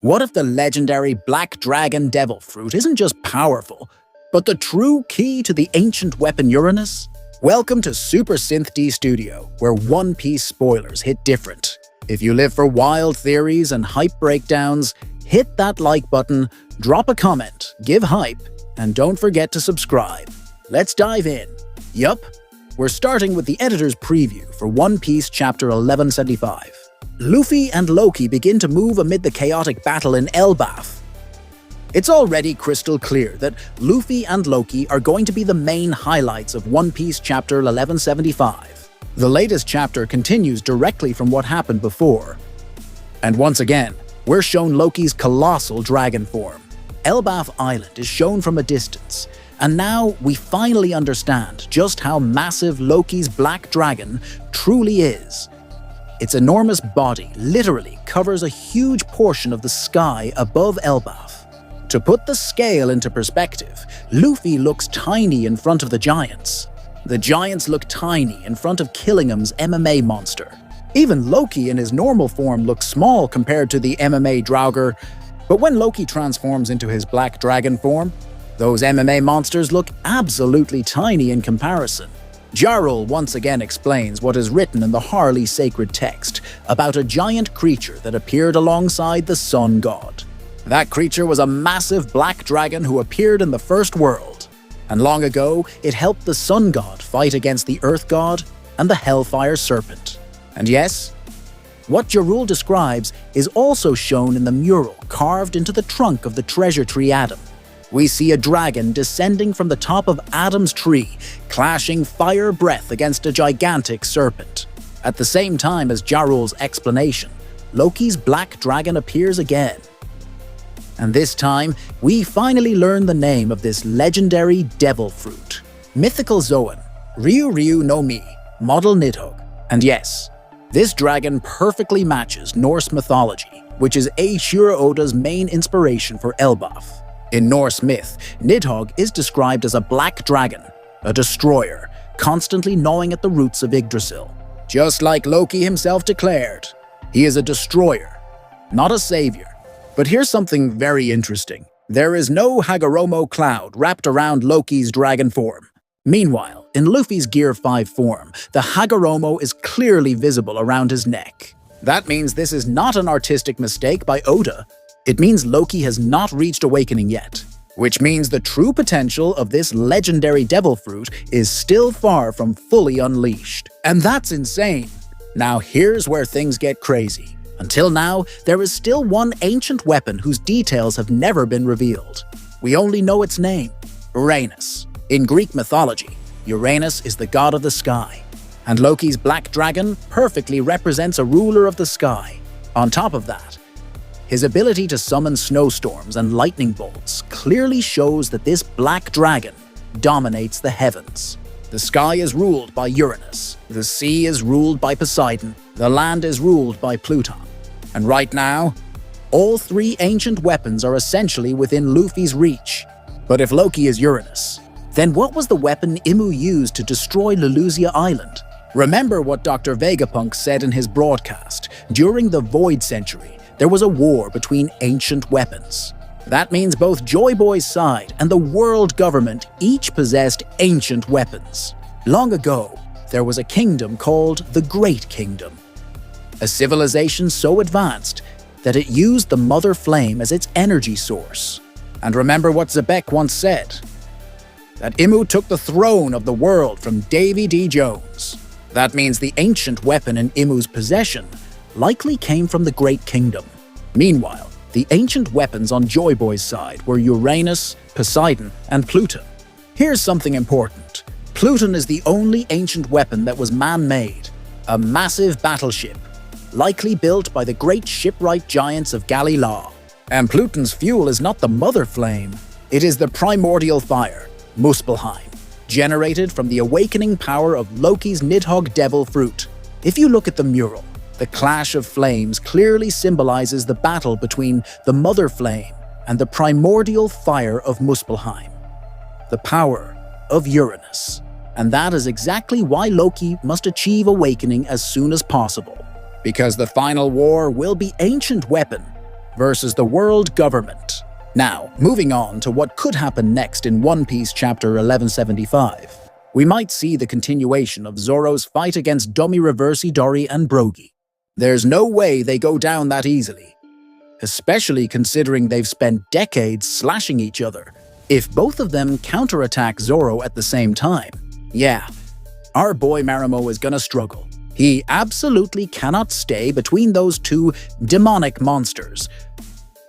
What if the legendary Black Dragon Devil Fruit isn't just powerful, but the true key to the ancient weapon Uranus? Welcome to Super Synth D Studio, where One Piece spoilers hit different. If you live for wild theories and hype breakdowns, hit that like button, drop a comment, give hype, and don't forget to subscribe. Let's dive in. Yup, we're starting with the editor's preview for One Piece Chapter 1175. Luffy and Loki begin to move amid the chaotic battle in Elbaf. It's already crystal clear that Luffy and Loki are going to be the main highlights of One Piece Chapter 1175. The latest chapter continues directly from what happened before. And once again, we're shown Loki's colossal dragon form. Elbaf Island is shown from a distance, and now we finally understand just how massive Loki's black dragon truly is. Its enormous body literally covers a huge portion of the sky above Elbaf. To put the scale into perspective, Luffy looks tiny in front of the giants. The giants look tiny in front of Killingham's MMA monster. Even Loki in his normal form looks small compared to the MMA Draugr, but when Loki transforms into his black dragon form, those MMA monsters look absolutely tiny in comparison. Jarl once again explains what is written in the Harley sacred text about a giant creature that appeared alongside the sun god. That creature was a massive black dragon who appeared in the first world, and long ago it helped the sun god fight against the earth god and the hellfire serpent. And yes, what Jarl describes is also shown in the mural carved into the trunk of the treasure tree Adam. We see a dragon descending from the top of Adam's tree, clashing fire breath against a gigantic serpent. At the same time as Jarl's explanation, Loki's black dragon appears again. And this time, we finally learn the name of this legendary devil fruit. Mythical Zoan, Ryu Ryu no Mi Model Nidhogg. And yes, this dragon perfectly matches Norse mythology, which is Eiichiro Oda's main inspiration for Elbaf. In Norse myth, Nidhogg is described as a black dragon, a destroyer, constantly gnawing at the roots of Yggdrasil. Just like Loki himself declared, he is a destroyer, not a savior. But here's something very interesting. There is no Hagoromo cloud wrapped around Loki's dragon form. Meanwhile, in Luffy's Gear 5 form, the Hagoromo is clearly visible around his neck. That means this is not an artistic mistake by Oda. It means Loki has not reached awakening yet, which means the true potential of this legendary devil fruit is still far from fully unleashed. And that's insane. Now here's where things get crazy. Until now, there is still one ancient weapon whose details have never been revealed. We only know its name, Uranus. In Greek mythology, Uranus is the god of the sky, and Loki's black dragon perfectly represents a ruler of the sky. On top of that, his ability to summon snowstorms and lightning bolts clearly shows that this black dragon dominates the heavens. The sky is ruled by Uranus, the sea is ruled by Poseidon, the land is ruled by Pluton. And right now, all three ancient weapons are essentially within Luffy's reach. But if Loki is Uranus, then what was the weapon Imu used to destroy Lulusia Island? Remember what Dr. Vegapunk said in his broadcast. During the Void Century, there was a war between ancient weapons. That means both Joy Boy's side and the world government each possessed ancient weapons. Long ago, there was a kingdom called the Great Kingdom, a civilization so advanced that it used the Mother Flame as its energy source. And remember what Zebek once said, that Imu took the throne of the world from Davy D. Jones. That means the ancient weapon in Imu's possession likely came from the Great Kingdom. Meanwhile, the ancient weapons on Joy Boy's side were Uranus, Poseidon, and Pluton. Here's something important. Pluton is the only ancient weapon that was man-made, a massive battleship, likely built by the great shipwright giants of Galilea. And Pluton's fuel is not the Mother Flame, it is the primordial fire, Muspelheim, generated from the awakening power of Loki's Nidhogg devil fruit. If you look at the mural, the clash of flames clearly symbolizes the battle between the Mother Flame and the primordial fire of Muspelheim, the power of Uranus. And that is exactly why Loki must achieve awakening as soon as possible. Because the final war will be ancient weapon versus the world government. Now, moving on to what could happen next in One Piece chapter 1175. We might see the continuation of Zoro's fight against Dummy Reversi Dori and Brogy. There's no way they go down that easily, especially considering they've spent decades slashing each other. If both of them counterattack Zoro at the same time, yeah, our boy Marimo is gonna struggle. He absolutely cannot stay between those two demonic monsters,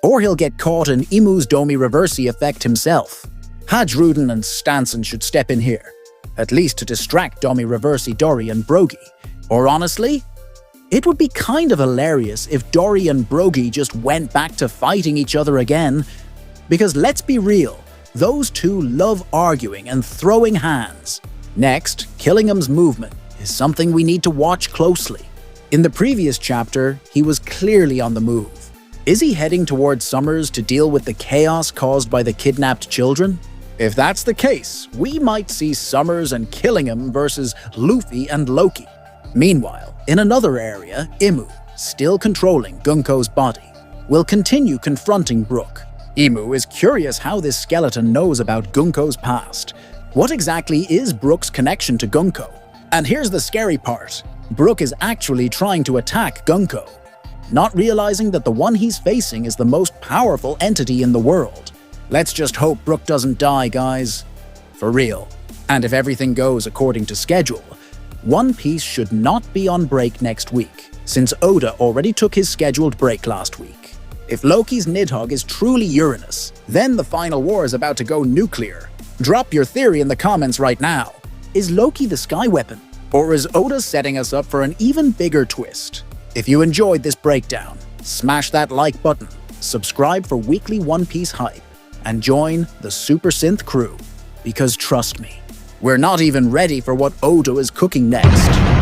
or he'll get caught in Imu's Domi Reversi effect himself. Hadruden and Stanson should step in here, at least to distract Domi Reversi Dori and Brogy. Or honestly, it would be kind of hilarious if Dori and Brogy just went back to fighting each other again, because let's be real, those two love arguing and throwing hands. Next, Killingham's movement is something we need to watch closely. In the previous chapter, he was clearly on the move. Is he heading towards Summers to deal with the chaos caused by the kidnapped children? If that's the case, we might see Summers and Killingham versus Luffy and Loki. Meanwhile, in another area, Imu, still controlling Gunko's body, will continue confronting Brook. Imu is curious how this skeleton knows about Gunko's past. What exactly is Brook's connection to Gunko? And here's the scary part. Brook is actually trying to attack Gunko, not realizing that the one he's facing is the most powerful entity in the world. Let's just hope Brook doesn't die, guys. For real. And if everything goes according to schedule, One Piece should not be on break next week, since Oda already took his scheduled break last week. If Loki's Nidhogg is truly Uranus, then the final war is about to go nuclear. Drop your theory in the comments right now. Is Loki the sky weapon? Or is Oda setting us up for an even bigger twist? If you enjoyed this breakdown, smash that like button, subscribe for weekly One Piece hype, and join the Super Synth crew. Because trust me, we're not even ready for what Oda is cooking next.